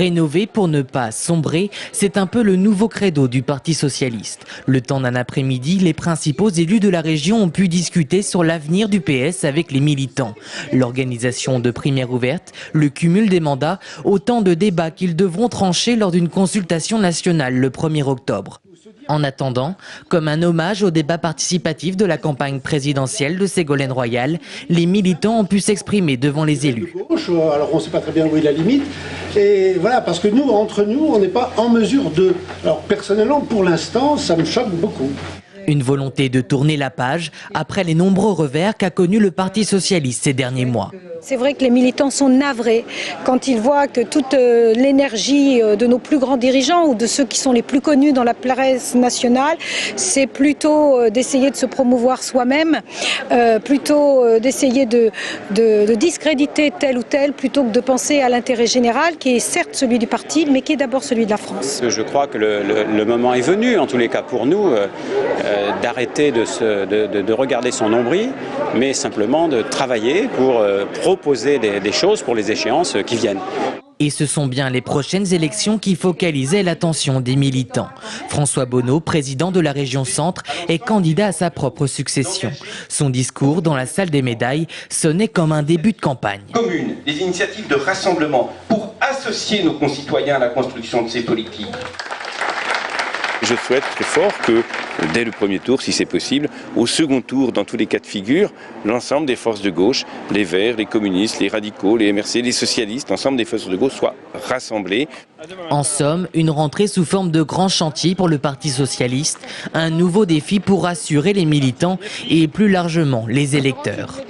Rénover pour ne pas sombrer, c'est un peu le nouveau credo du Parti socialiste. Le temps d'un après-midi, les principaux élus de la région ont pu discuter sur l'avenir du PS avec les militants. L'organisation de primaires ouvertes, le cumul des mandats, autant de débats qu'ils devront trancher lors d'une consultation nationale le 1er octobre. En attendant, comme un hommage au débat participatif de la campagne présidentielle de Ségolène Royal, les militants ont pu s'exprimer devant les élus. Alors on ne sait pas très bien où est la limite. Et voilà, parce que nous, entre nous, on n'est pas en mesure de... Alors personnellement, pour l'instant, ça me choque beaucoup. Une volonté de tourner la page après les nombreux revers qu'a connu le Parti socialiste ces derniers mois. C'est vrai que les militants sont navrés quand ils voient que toute l'énergie de nos plus grands dirigeants ou de ceux qui sont les plus connus dans la presse nationale, c'est plutôt d'essayer de se promouvoir soi-même, plutôt d'essayer de discréditer tel ou tel, plutôt que de penser à l'intérêt général, qui est certes celui du parti, mais qui est d'abord celui de la France. Je crois que le moment est venu, en tous les cas pour nous, d'arrêter de regarder son nombril, mais simplement de travailler pour proposer des choses pour les échéances qui viennent. Et ce sont bien les prochaines élections qui focalisaient l'attention des militants. François Bonneau, président de la région Centre, est candidat à sa propre succession. Son discours dans la salle des médailles sonnait comme un début de campagne. Commune, des initiatives de rassemblement pour associer nos concitoyens à la construction de ces politiques. Je souhaite très fort que, dès le premier tour, si c'est possible, au second tour, dans tous les cas de figure, l'ensemble des forces de gauche, les Verts, les communistes, les radicaux, les MRC, les socialistes, l'ensemble des forces de gauche soient rassemblés. En somme, une rentrée sous forme de grand chantier pour le Parti socialiste, un nouveau défi pour rassurer les militants et plus largement les électeurs.